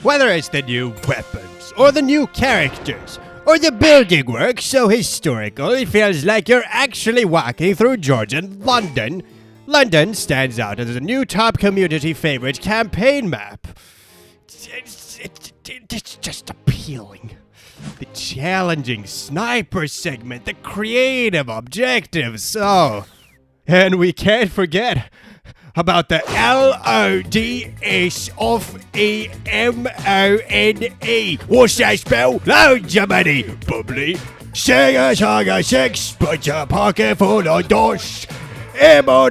Whether it's the new weapons, or the new characters, or the building work so historical it feels like you're actually walking through Georgian London, London stands out as a new top community favorite campaign map. It's just appealing. The challenging sniper segment, the creative objectives, oh. And we can't forget about the LODSOFEMONE. What's that spell? Loads of money. Bubbly. Sing a song of sex, put your pocket full of dosh. Emo,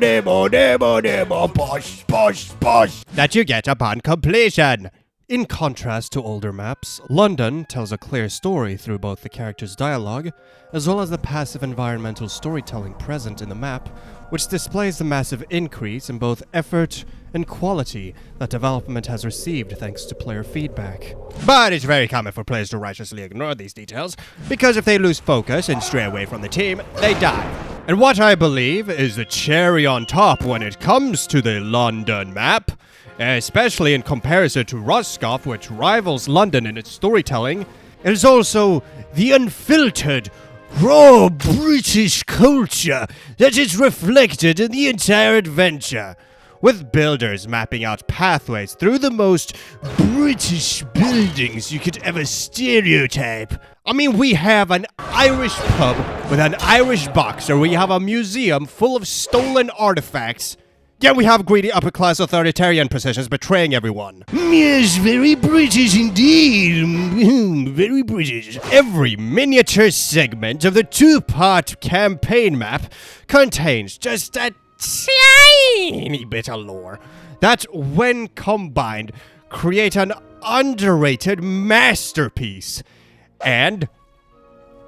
bosh, bosh, bosh. That you get upon completion. In contrast to older maps, London tells a clear story through both the characters' dialogue, as well as the passive environmental storytelling present in the map, which displays the massive increase in both effort and quality that development has received thanks to player feedback. But it's very common for players to righteously ignore these details, because if they lose focus and stray away from the team, they die. And what I believe is the cherry on top when it comes to the London map, especially in comparison to Roscoff, which rivals London in its storytelling, is also the unfiltered, raw British culture that is reflected in the entire adventure, with builders mapping out pathways through the most British buildings you could ever stereotype. I mean, we have an Irish pub with an Irish boxer, we have a museum full of stolen artifacts. Yeah, we have greedy upper-class authoritarian positions betraying everyone. Yes, very British indeed. Very British. Every miniature segment of the two-part campaign map contains just a tiny bit of lore that, when combined, create an underrated masterpiece. And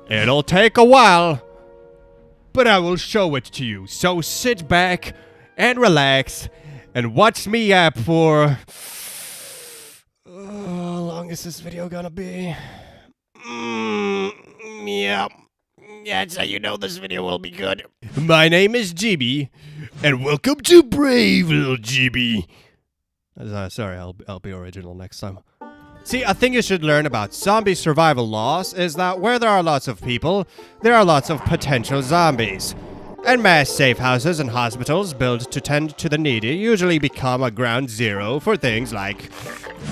it'll take a while, but I will show it to you. So sit back and relax, and watch me yap for... how long is this video gonna be? Yeah, that's how you know this video will be good. My name is GB, and welcome to Brave Little GB. Sorry, I'll be original next time. See, a thing you should learn about zombie survival laws is that where there are lots of people, there are lots of potential zombies. And mass safe houses and hospitals built to tend to the needy usually become a ground zero for things like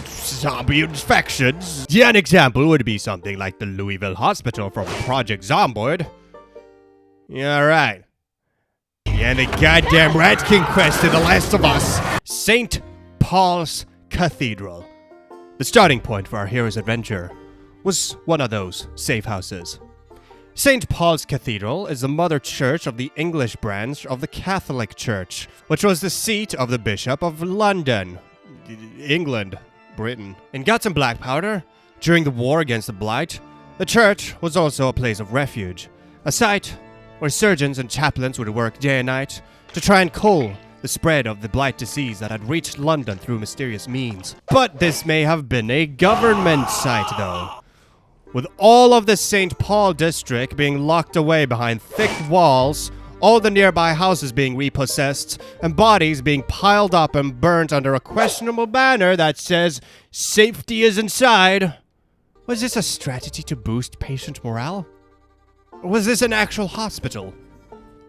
zombie infections. Yeah, an example would be something like the Louisville Hospital from Project Zomboid. Yeah, right. Yeah, and the goddamn Ratkin quest in The Last of Us. St. Paul's Cathedral. The starting point for our hero's adventure was one of those safe houses. St. Paul's Cathedral is the mother church of the English branch of the Catholic Church, which was the seat of the Bishop of London, England, Britain. In Guts and Blackpowder, during the war against the Blight, the church was also a place of refuge, a site where surgeons and chaplains would work day and night to try and cull the spread of the Blight disease that had reached London through mysterious means. But this may have been a government site, though, with all of the St. Paul district being locked away behind thick walls, all the nearby houses being repossessed, and bodies being piled up and burnt under a questionable banner that says, "Safety is inside." Was this a strategy to boost patient morale? Or was this an actual hospital?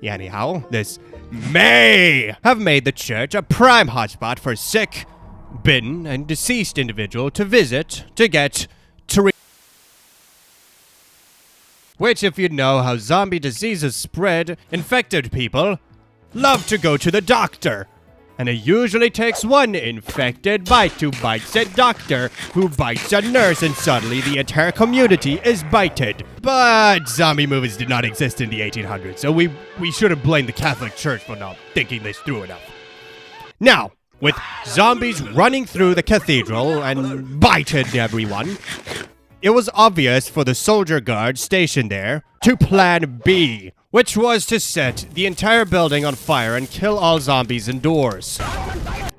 Yeah, anyhow, this may have made the church a prime hotspot for sick, bitten, and deceased individual to visit to get which, if you know how zombie diseases spread, infected people love to go to the doctor. And it usually takes one infected bite to bite said doctor, who bites a nurse, and suddenly the entire community is bited. But zombie movies did not exist in the 1800s, so we shouldn't blame the Catholic Church for not thinking this through enough. Now, with zombies running through the cathedral and bited everyone, it was obvious for the soldier guard stationed there to plan B, which was to set the entire building on fire and kill all zombies indoors.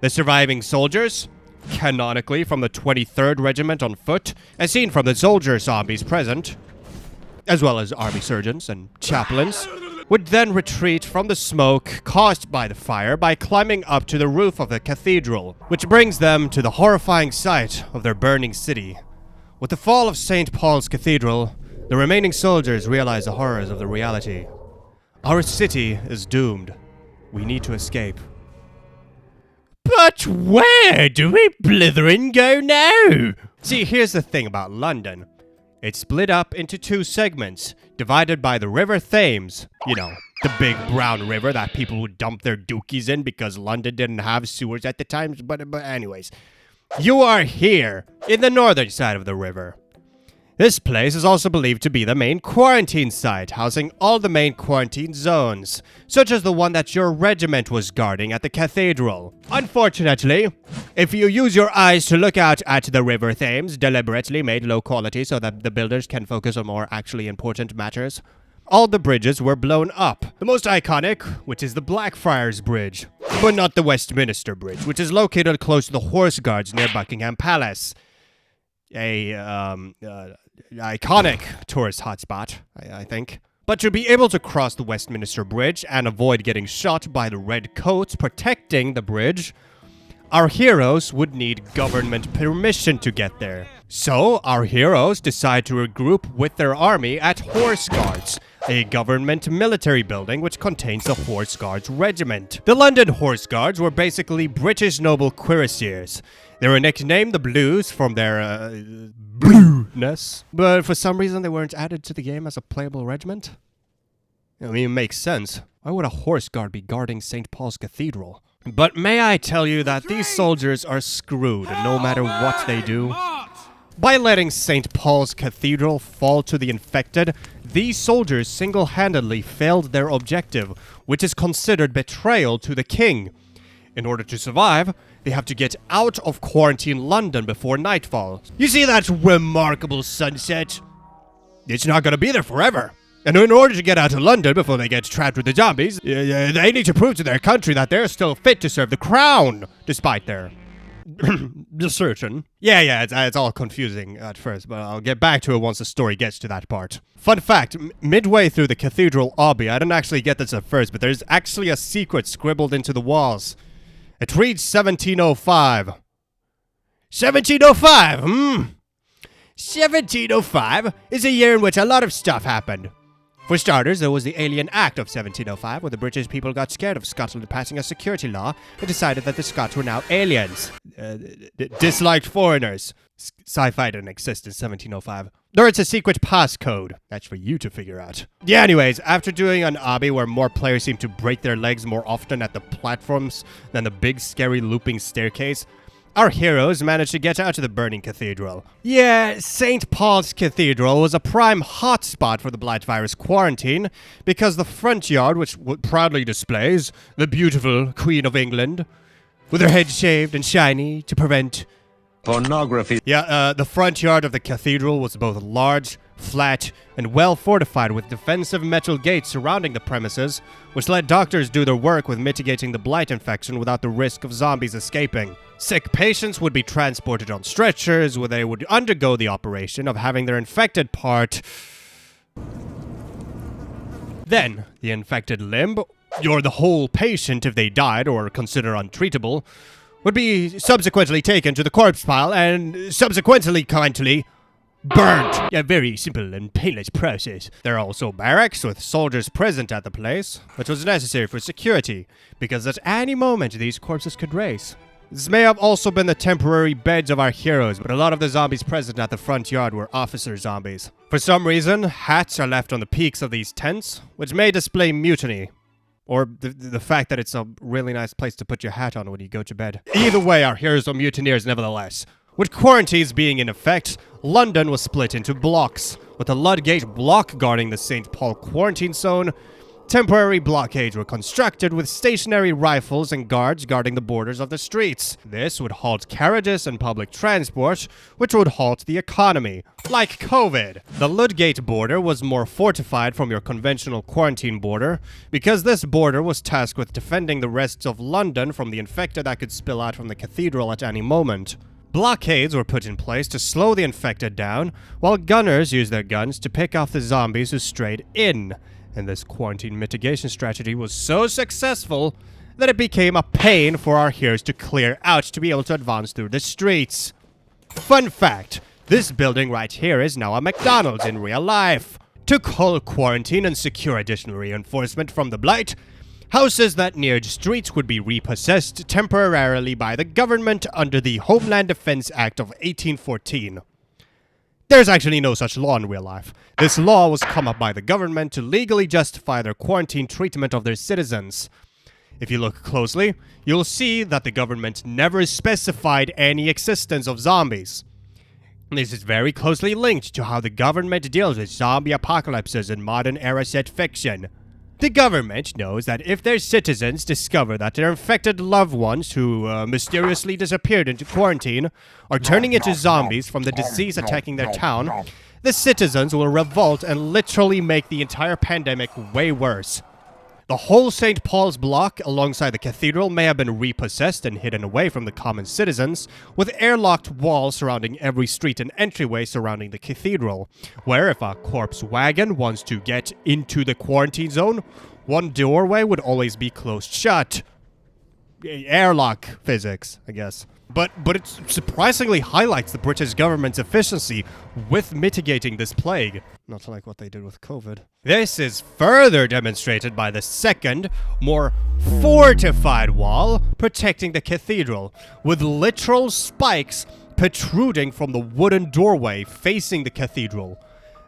The surviving soldiers, canonically from the 23rd Regiment on foot, as seen from the soldier zombies present, as well as army surgeons and chaplains, would then retreat from the smoke caused by the fire by climbing up to the roof of the cathedral, which brings them to the horrifying sight of their burning city. With the fall of St. Paul's Cathedral, the remaining soldiers realize the horrors of the reality. Our city is doomed. We need to escape. But where do we blithering go now? See, here's the thing about London. It's split up into two segments, divided by the River Thames. You know, the big brown river that people would dump their dookies in because London didn't have sewers at the time. But anyways, you are here, in the northern side of the river. This place is also believed to be the main quarantine site, housing all the main quarantine zones, such as the one that your regiment was guarding at the cathedral. Unfortunately, if you use your eyes to look out at the River Thames, deliberately made low quality so that the builders can focus on more actually important matters, all the bridges were blown up. The most iconic, which is the Blackfriars Bridge, but not the Westminster Bridge, which is located close to the Horse Guards near Buckingham Palace. Iconic tourist hotspot, I think. But to be able to cross the Westminster Bridge and avoid getting shot by the red coats protecting the bridge, our heroes would need government permission to get there. So, our heroes decide to regroup with their army at Horse Guards, a government military building which contains the Horse Guards Regiment. The London Horse Guards were basically British noble cuirassiers. They were nicknamed the Blues from their, blueness. But for some reason they weren't added to the game as a playable regiment. I mean, it makes sense. Why would a horse guard be guarding St. Paul's Cathedral? But may I tell you that these soldiers are screwed no matter what they do? By letting St. Paul's Cathedral fall to the infected, these soldiers single-handedly failed their objective, which is considered betrayal to the king. In order to survive, they have to get out of quarantine London before nightfall. You see that remarkable sunset? It's not gonna be there forever. And in order to get out of London before they get trapped with the zombies, they need to prove to their country that they're still fit to serve the crown, despite their desertion. Yeah, it's all confusing at first, but I'll get back to it once the story gets to that part. Fun fact, midway through the cathedral obby, I didn't actually get this at first, but there's actually a secret scribbled into the walls. It reads 1705. 1705, 1705 is a year in which a lot of stuff happened. For starters, there was the Alien Act of 1705, where the British people got scared of Scotland passing a security law and decided that the Scots were now aliens. Disliked foreigners. Sci-fi didn't exist in 1705. There is a secret passcode. That's for you to figure out. Yeah, anyways, after doing an obby where more players seem to break their legs more often at the platforms than the big scary looping staircase, our heroes managed to get out of the burning cathedral. Yeah, St. Paul's Cathedral was a prime hotspot for the Blackpowder's quarantine because the front yard, which proudly displays the beautiful Queen of England, with her head shaved and shiny to prevent pornography. Yeah, the front yard of the cathedral was both large, flat, and well fortified with defensive metal gates surrounding the premises, which let doctors do their work with mitigating the blight infection without the risk of zombies escaping. Sick patients would be transported on stretchers, where they would undergo the operation of having their infected part. Then, the infected limb, or the whole patient if they died or considered untreatable, would be subsequently taken to the corpse pile and subsequently kindly burnt. A very simple and painless process. There are also barracks with soldiers present at the place, which was necessary for security, because at any moment these corpses could race. This may have also been the temporary beds of our heroes, but a lot of the zombies present at the front yard were officer zombies. For some reason, hats are left on the peaks of these tents, which may display mutiny. Or the fact that it's a really nice place to put your hat on when you go to bed. Either way, our heroes are mutineers nevertheless. With quarantines being in effect, London was split into blocks, with the Ludgate block guarding the St. Paul quarantine zone, Temporary blockades were constructed with stationary rifles and guards guarding the borders of the streets. This would halt carriages and public transport, which would halt the economy. Like COVID, the Ludgate border was more fortified from your conventional quarantine border, because this border was tasked with defending the rest of London from the infected that could spill out from the cathedral at any moment. Blockades were put in place to slow the infected down, while gunners used their guns to pick off the zombies who strayed in. And this quarantine mitigation strategy was so successful that it became a pain for our heroes to clear out to be able to advance through the streets. Fun fact, this building right here is now a McDonald's in real life. To call quarantine and secure additional reinforcement from the blight, houses that neared streets would be repossessed temporarily by the government under the Homeland Defense Act of 1814. There's actually no such law in real life. This law was come up by the government to legally justify their quarantine treatment of their citizens. If you look closely, you'll see that the government never specified any existence of zombies. This is very closely linked to how the government deals with zombie apocalypses in modern era set fiction. The government knows that if their citizens discover that their infected loved ones who mysteriously disappeared into quarantine are turning into zombies from the disease attacking their town, the citizens will revolt and literally make the entire pandemic way worse. The whole St. Paul's block alongside the cathedral may have been repossessed and hidden away from the common citizens, with airlocked walls surrounding every street and entryway surrounding the cathedral, where if a corpse wagon wants to get into the quarantine zone, one doorway would always be closed shut. Airlock physics, I guess. But it surprisingly highlights the British government's efficiency with mitigating this plague. Not like what they did with COVID. This is further demonstrated by the second, more fortified wall protecting the cathedral, with literal spikes protruding from the wooden doorway facing the cathedral.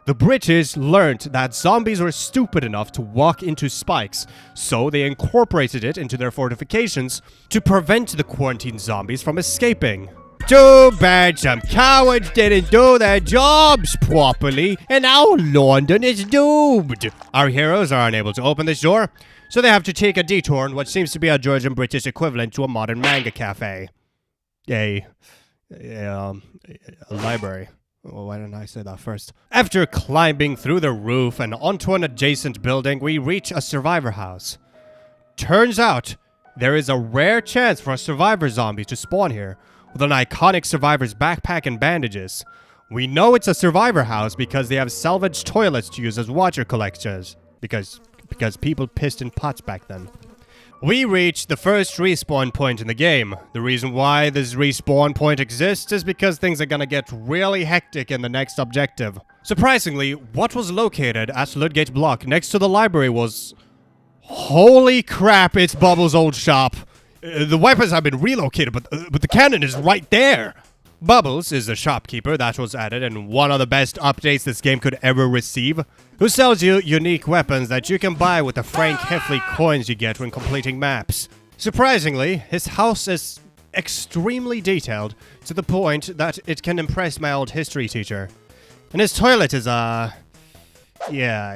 The British learned that zombies were stupid enough to walk into spikes, so they incorporated it into their fortifications to prevent the quarantine zombies from escaping. Too bad some cowards didn't do their jobs properly, and now London is doomed. Our heroes are unable to open this door, so they have to take a detour in what seems to be a Georgian British equivalent to a modern manga cafe. A library. Well, why didn't I say that first? After climbing through the roof and onto an adjacent building, we reach a survivor house. Turns out, there is a rare chance for a survivor zombie to spawn here, with an iconic survivor's backpack and bandages. We know it's a survivor house because they have salvaged toilets to use as water collectors. Because people pissed in pots back then. We reached the first respawn point in the game. The reason why this respawn point exists is because things are gonna get really hectic in the next objective. Surprisingly, what was located at Ludgate Block next to the library was... Holy crap, it's Bubbles' old shop. The weapons have been relocated, but the cannon is right there. Bubbles is the shopkeeper that was added in one of the best updates this game could ever receive, who sells you unique weapons that you can buy with the Frank Heffley coins you get when completing maps. Surprisingly, his house is extremely detailed, to the point that it can impress my old history teacher. And his toilet is, yeah,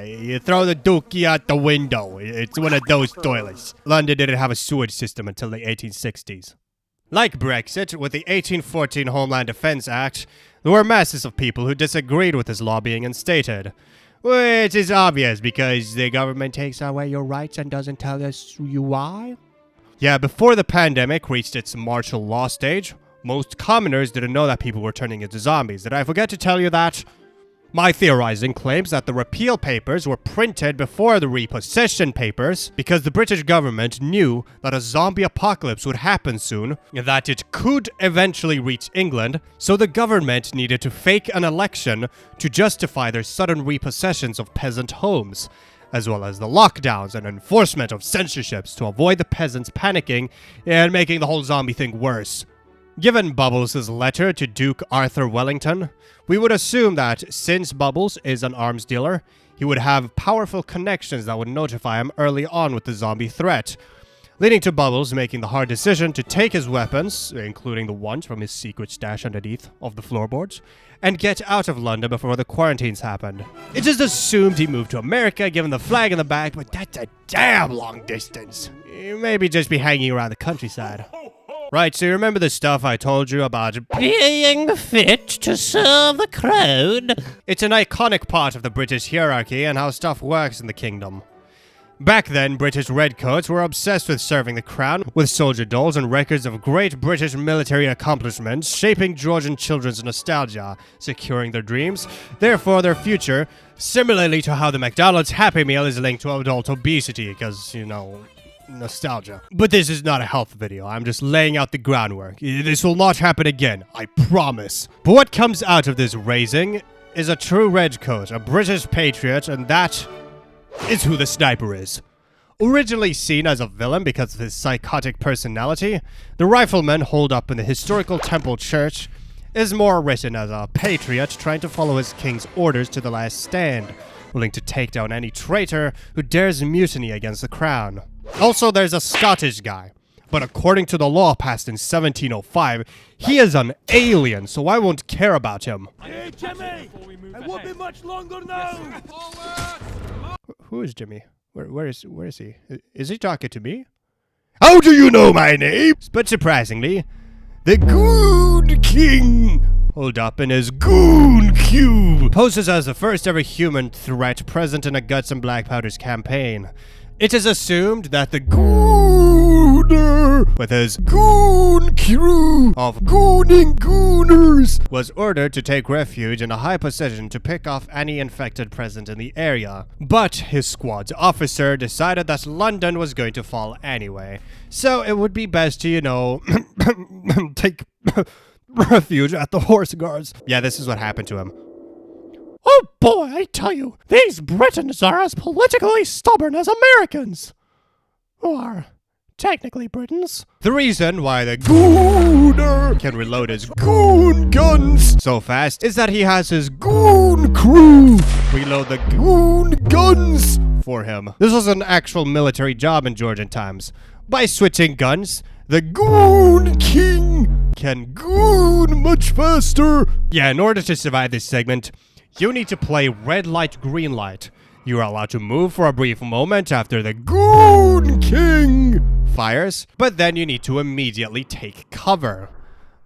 you throw the dookie out the window. It's one of those toilets. London didn't have a sewage system until the 1860s. Like Brexit, with the 1814 Homeland Defense Act, there were masses of people who disagreed with this law being instated. Which is obvious, because the government takes away your rights and doesn't tell us why. Yeah, before the pandemic reached its martial law stage, most commoners didn't know that people were turning into zombies. Did I forget to tell you that? My theorizing claims that the repeal papers were printed before the repossession papers because the British government knew that a zombie apocalypse would happen soon and that it could eventually reach England, so the government needed to fake an election to justify their sudden repossessions of peasant homes, as well as the lockdowns and enforcement of censorships to avoid the peasants panicking and making the whole zombie thing worse. Given Bubbles' letter to Duke Arthur Wellington, we would assume that since Bubbles is an arms dealer, he would have powerful connections that would notify him early on with the zombie threat. leading to Bubbles making the hard decision to take his weapons, including the ones from his secret stash underneath of the floorboards, and get out of London before the quarantines happened. It is assumed he moved to America given the flag in the back, but that's a damn long distance. Maybe just be hanging around the countryside. Right, so you remember the stuff I told you about being fit to serve the crown? It's an iconic part of the British hierarchy and how stuff works in the kingdom. Back then, British redcoats were obsessed with serving the crown, with soldier dolls and records of great British military accomplishments, shaping Georgian children's nostalgia, securing their dreams, therefore their future, similarly to how the McDonald's Happy Meal is linked to adult obesity, because, you know, nostalgia. But this is not a health video, I'm just laying out the groundwork. This will not happen again, I promise. But what comes out of this raising is a true redcoat, a British patriot, and that is who the sniper is. Originally seen as a villain because of his psychotic personality, the rifleman holed up in the historical Temple Church is more written as a patriot trying to follow his king's orders to the last stand, willing to take down any traitor who dares mutiny against the crown. Also, there's a Scottish guy, but according to the law passed in 1705, he is an alien, so I won't care about him. Hey, Jimmy! It won't be much longer now! Who is Jimmy? Where is he? Is he talking to me? How do you know my name? But surprisingly, the Goon King, holed up in his Goon Cube, poses as the first ever human threat present in a Guts and Blackpowder's campaign. It is assumed that the Gooner, with his Goon crew of gooning gooners, was ordered to take refuge in a high position to pick off any infected present in the area. But his squad's officer decided that London was going to fall anyway, so it would be best to, you know, take refuge at the horse guards. Yeah, this is what happened to him. Oh boy, I tell you, these Britons are as politically stubborn as Americans, who are technically Britons. The reason why the Gooner can reload his Goon guns so fast is that he has his Goon crew reload the Goon guns for him. This was an actual military job in Georgian times. By switching guns, the Goon King can goon much faster. Yeah, in order to survive this segment, you need to play red light, green light. You are allowed to move for a brief moment after the Goon King fires, but then you need to immediately take cover.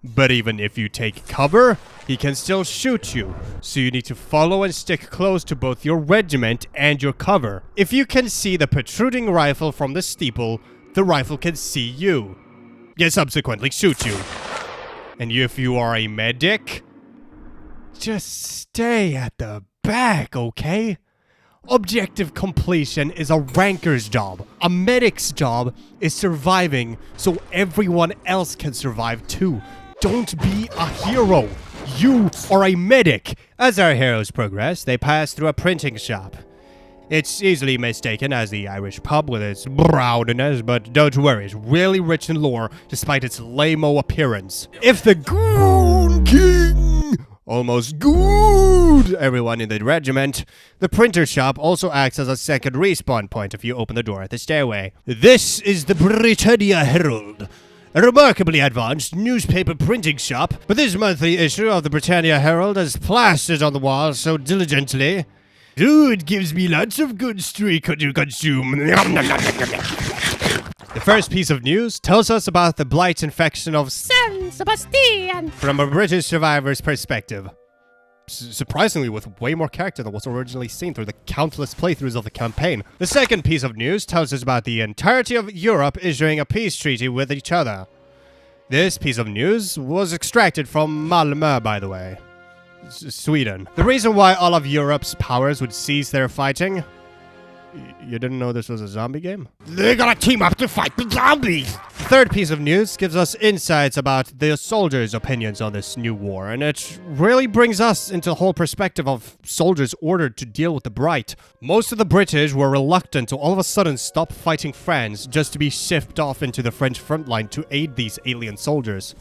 But even if you take cover, he can still shoot you, so you need to follow and stick close to both your regiment and your cover. If you can see the protruding rifle from the steeple, the rifle can see you. It subsequently shoot you. And if you are a medic, just stay at the back, okay? Objective completion is a ranker's job. A medic's job is surviving so everyone else can survive too. Don't be a hero. You are a medic. As our heroes progress, they pass through a printing shop. It's easily mistaken as the Irish pub with its brownness, but don't worry, it's really rich in lore despite its lame-o appearance. If the Goon King almost good everyone in the regiment, the printer shop also acts as a second respawn point if you open the door at the stairway. This is the Britannia Herald, a remarkably advanced newspaper printing shop, but this monthly issue of the Britannia Herald is plastered on the wall so diligently. Ooh, it gives me lots of good streak to consume. The first piece of news tells us about the blight infection of San Sebastian from a British survivor's perspective. Surprisingly, with way more character than was originally seen through the countless playthroughs of the campaign. The second piece of news tells us about the entirety of Europe issuing a peace treaty with each other. This piece of news was extracted from Malmö, by the way. Sweden. The reason why all of Europe's powers would cease their fighting? You didn't know this was a zombie game? They're gonna team up to fight the zombies! The third piece of news gives us insights about the soldiers' opinions on this new war, and it really brings us into the whole perspective of soldiers ordered to deal with the Bright. Most of the British were reluctant to all of a sudden stop fighting France just to be shipped off into the French front line to aid these alien soldiers.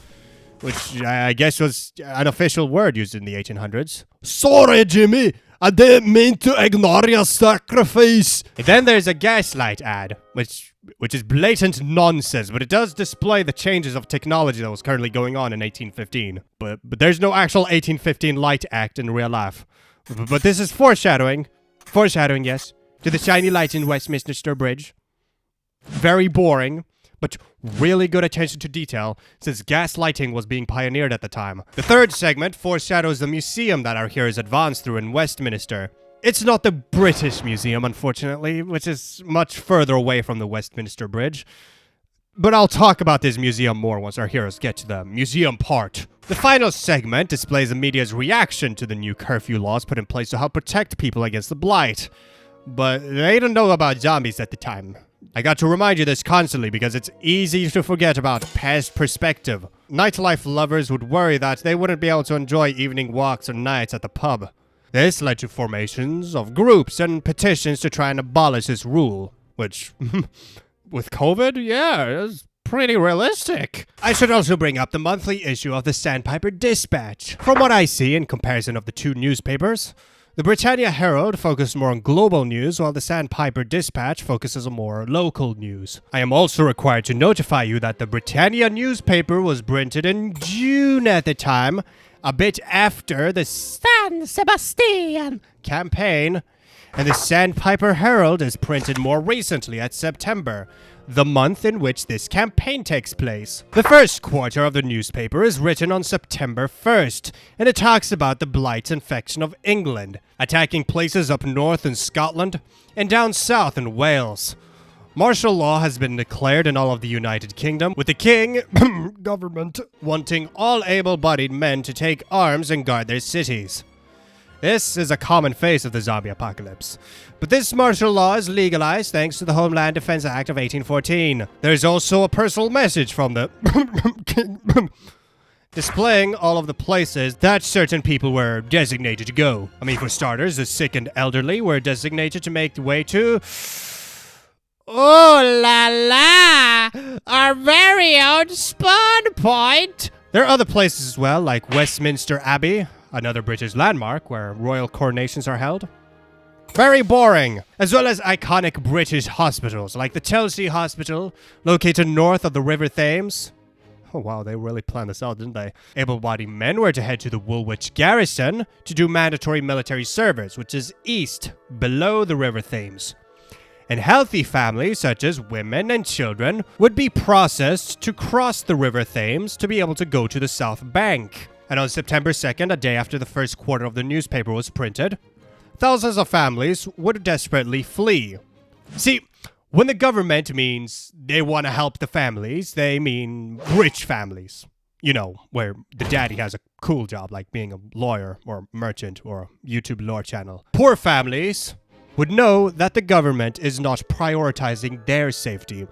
Which I guess was an official word used in the 1800s. Sorry, Jimmy! I didn't mean to ignore your sacrifice. And then there's a gaslight ad, which is blatant nonsense, but it does display the changes of technology that was currently going on in 1815. But there's no actual 1815 light act in real life. But this is foreshadowing. Foreshadowing, yes. To the shiny lights in Westminster Bridge. Very boring, but really good attention to detail, since gaslighting was being pioneered at the time. The third segment foreshadows the museum that our heroes advance through in Westminster. It's not the British Museum, unfortunately, which is much further away from the Westminster Bridge. But I'll talk about this museum more once our heroes get to the museum part. The final segment displays the media's reaction to the new curfew laws put in place to help protect people against the blight. But they didn't know about zombies at the time. I got to remind you this constantly because it's easy to forget about past perspective. Nightlife lovers would worry that they wouldn't be able to enjoy evening walks or nights at the pub. This led to formations of groups and petitions to try and abolish this rule, which, with COVID, yeah, is pretty realistic. I should also bring up the monthly issue of the Sandpiper Dispatch. From what I see in comparison of the two newspapers, the Britannia Herald focused more on global news, while the Sandpiper Dispatch focuses on more local news. I am also required to notify you that the Britannia newspaper was printed in June at the time, a bit after the San Sebastian campaign, and the Sandpiper Herald is printed more recently at September, the month in which this campaign takes place. The first quarter of the newspaper is written on September 1st, and it talks about the blight infection of England, attacking places up north in Scotland and down south in Wales. Martial law has been declared in all of the United Kingdom, with the king, government, wanting all able-bodied men to take arms and guard their cities. This is a common face of the zombie apocalypse. But this martial law is legalized thanks to the Homeland Defense Act of 1814. There's also a personal message from the king, displaying all of the places that certain people were designated to go. I mean, for starters, the sick and elderly were designated to make the way to... oh la la! Our very own spawn point! There are other places as well, like Westminster Abbey, another British landmark where royal coronations are held. Very boring! As well as iconic British hospitals, like the Chelsea Hospital, located north of the River Thames. Oh wow, they really planned this out, didn't they? Able-bodied men were to head to the Woolwich Garrison to do mandatory military service, which is east, below the River Thames. And healthy families, such as women and children, would be processed to cross the River Thames to be able to go to the South Bank. And on September 2nd, a day after the first quarter of the newspaper was printed, thousands of families would desperately flee. See, when the government means they want to help the families, they mean rich families. You know, where the daddy has a cool job like being a lawyer or a merchant or a YouTube lore channel. Poor families would know that the government is not prioritizing their safety,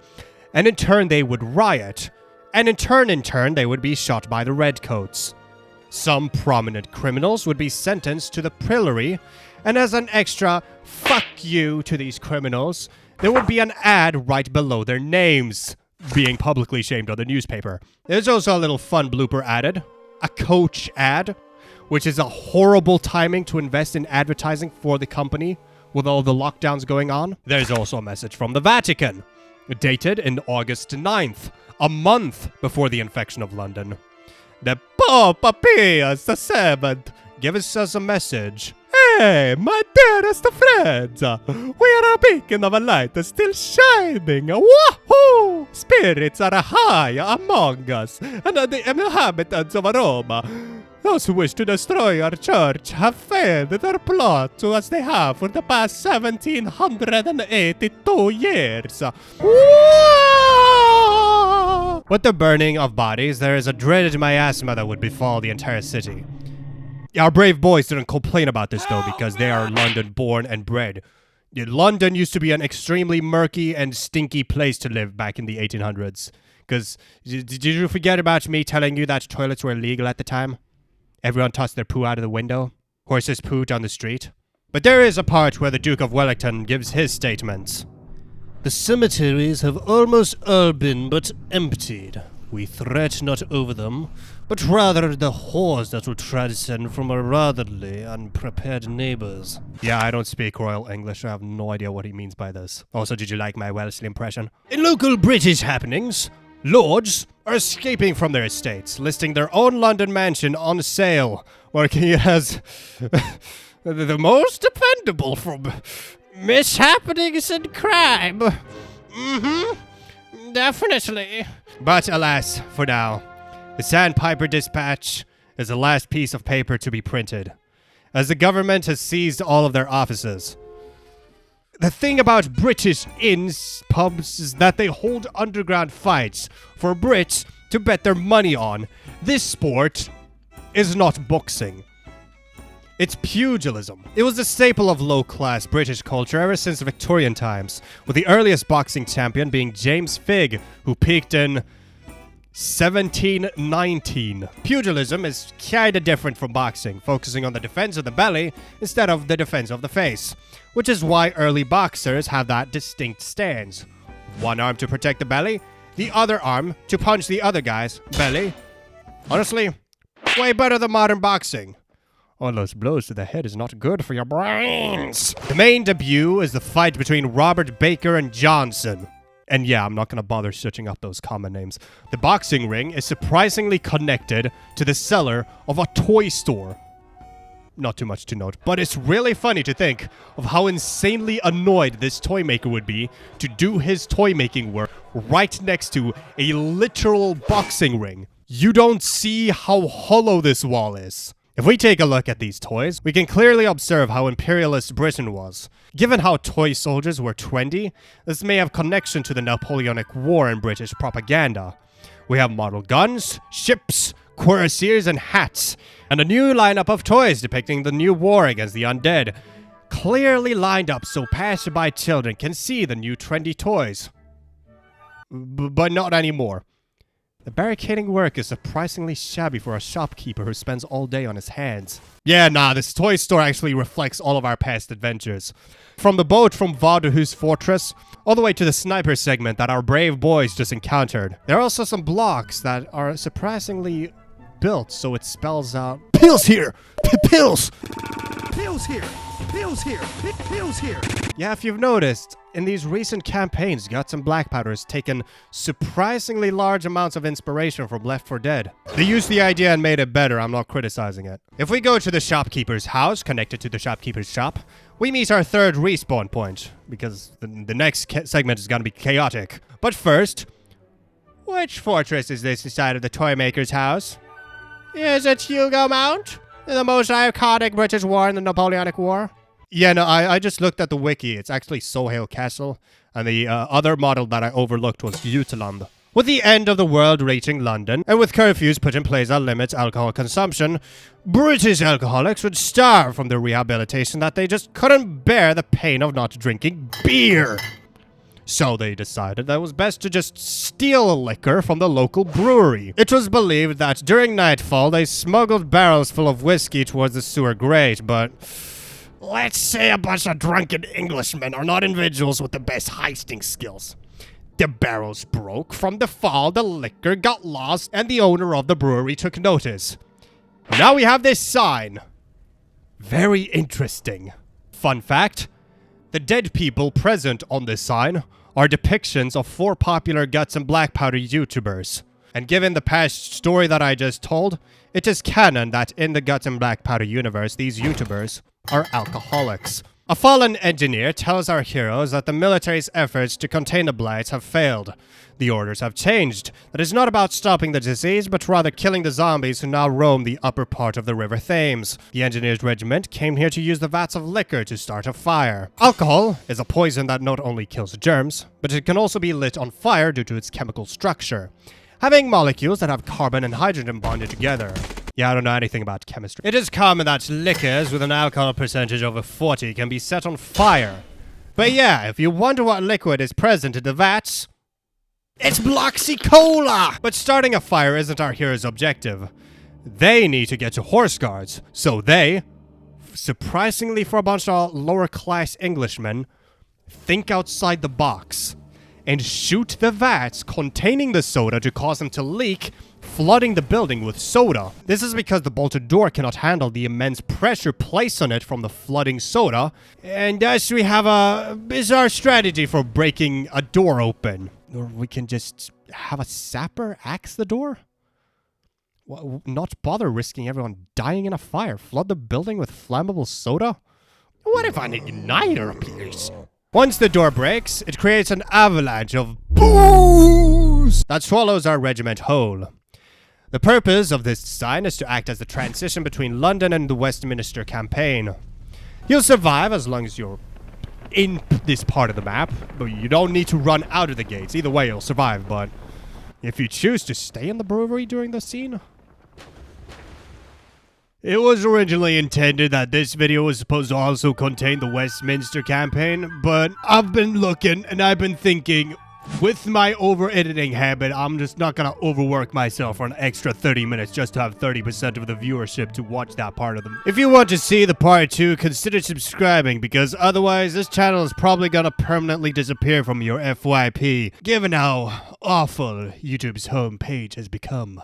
and in turn they would riot, and in turn they would be shot by the redcoats. Some prominent criminals would be sentenced to the pillory, and as an extra fuck you to these criminals, there would be an ad right below their names, being publicly shamed on the newspaper. There's also a little fun blooper added, a Coach ad, which is a horrible timing to invest in advertising for the company with all the lockdowns going on. There's also a message from the Vatican, dated in August 9th, a month before the infection of London. The Pope Pius VII gives us a message. Hey, my dearest friends, we are speaking of a light still shining. Woohoo! Spirits are high among us, and the inhabitants of Rome, those who wish to destroy our church, have failed their plot as they have for the past 1782 years. With the burning of bodies, there is a dreaded miasma that would befall the entire city. Our brave boys didn't complain about this though, because they are London born and bred. London used to be an extremely murky and stinky place to live back in the 1800s. Because, did you forget about me telling you that toilets were illegal at the time? Everyone tossed their poo out of the window. Horses poo down the street. But there is a part where the Duke of Wellington gives his statements. The cemeteries have almost all been but emptied. We threat not over them, but rather the horrors that will transcend from our ratherly unprepared neighbors. Yeah, I don't speak Royal English. I have no idea what he means by this. Also, did you like my Wellesley impression? In local British happenings, lords are escaping from their estates, listing their own London mansion on sale, marking it as the most dependable from mishappenings and crime. Definitely. But alas, for now, the Sandpiper Dispatch is the last piece of paper to be printed, as the government has seized all of their offices. The thing about British inns, pubs, is that they hold underground fights for Brits to bet their money on. This sport is not boxing. It's pugilism. It was a staple of low-class British culture ever since Victorian times, with the earliest boxing champion being James Figg, who peaked in 1719. Pugilism is kinda different from boxing, focusing on the defense of the belly instead of the defense of the face, which is why early boxers have that distinct stance. One arm to protect the belly, the other arm to punch the other guy's belly. Honestly, way better than modern boxing. All those blows to the head is not good for your brains. The main debut is the fight between Robert Baker and Johnson. And yeah, I'm not gonna bother searching up those common names. The boxing ring is surprisingly connected to the cellar of a toy store. Not too much to note, but it's really funny to think of how insanely annoyed this toy maker would be to do his toy making work right next to a literal boxing ring. You don't see how hollow this wall is. If we take a look at these toys, we can clearly observe how imperialist Britain was. Given how toy soldiers were trendy, this may have connection to the Napoleonic War in British propaganda. We have model guns, ships, cuirassiers, and hats, and a new lineup of toys depicting the new war against the undead, clearly lined up so passerby children can see the new trendy toys. But not anymore. The barricading work is surprisingly shabby for a shopkeeper who spends all day on his hands. Yeah, nah, this toy store actually reflects all of our past adventures. From the boat from Vaudehu's fortress, all the way to the sniper segment that our brave boys just encountered. There are also some blocks that are surprisingly built so it spells out pills here! Pills! Pills here! Pills here! Pills here! Yeah, if you've noticed, in these recent campaigns, Guts and Blackpowder has taken surprisingly large amounts of inspiration from Left 4 Dead. They used the idea and made it better, I'm not criticizing it. If we go to the shopkeeper's house, connected to the shopkeeper's shop, we meet our third respawn point, because the next segment is gonna be chaotic. But first, which fortress is this inside of the toy maker's house? Is it Hugo Mount? The most iconic British war in the Napoleonic War? Yeah, no, I just looked at the wiki. It's actually Sohail Castle, and the other model that I overlooked was Jutland. With the end of the world reaching London, and with curfews put in place that limits alcohol consumption, British alcoholics would starve from the rehabilitation that they just couldn't bear the pain of not drinking beer. So they decided that it was best to just steal liquor from the local brewery. It was believed that during nightfall they smuggled barrels full of whiskey towards the sewer grate, but let's say a bunch of drunken Englishmen are not individuals with the best heisting skills. The barrels broke. From the fall, the liquor got lost, and the owner of the brewery took notice. Now we have this sign. Very interesting. Fun fact, the dead people present on this sign are depictions of 4 popular Guts and Blackpowder YouTubers. And given the past story that I just told, it is canon that in the Guts and Blackpowder universe, these YouTubers are alcoholics. A fallen engineer tells our heroes that the military's efforts to contain the blights have failed. The orders have changed. That is not about stopping the disease, but rather killing the zombies who now roam the upper part of the River Thames. The engineer's regiment came here to use the vats of liquor to start a fire. Alcohol is a poison that not only kills germs, but it can also be lit on fire due to its chemical structure, having molecules that have carbon and hydrogen bonded together. Yeah, I don't know anything about chemistry. It is common that liquors with an alcohol percentage over 40 can be set on fire. But yeah, if you wonder what liquid is present in the vats, it's Bloxy Cola! But starting a fire isn't our hero's objective. They need to get to horse guards, so they, surprisingly for a bunch of lower class Englishmen, think outside the box and shoot the vats containing the soda to cause them to leak, flooding the building with soda. This is because the bolted door cannot handle the immense pressure placed on it from the flooding soda, and thus we have a bizarre strategy for breaking a door open. Or we can just have a sapper axe the door? Not bother risking everyone dying in a fire. Flood the building with flammable soda? What if an igniter appears? Once the door breaks, it creates an avalanche of booze that swallows our regiment whole. The purpose of this design is to act as the transition between London and the Westminster campaign. You'll survive as long as you're in this part of the map, but you don't need to run out of the gates. Either way, you'll survive, but if you choose to stay in the brewery during the scene... It was originally intended that this video was supposed to also contain the Westminster campaign, but I've been looking and I've been thinking, with my over-editing habit, I'm just not gonna overwork myself for an extra 30 minutes just to have 30% of the viewership to watch that part of them. If you want to see the part 2, consider subscribing, because otherwise this channel is probably gonna permanently disappear from your FYP, given how awful YouTube's homepage has become.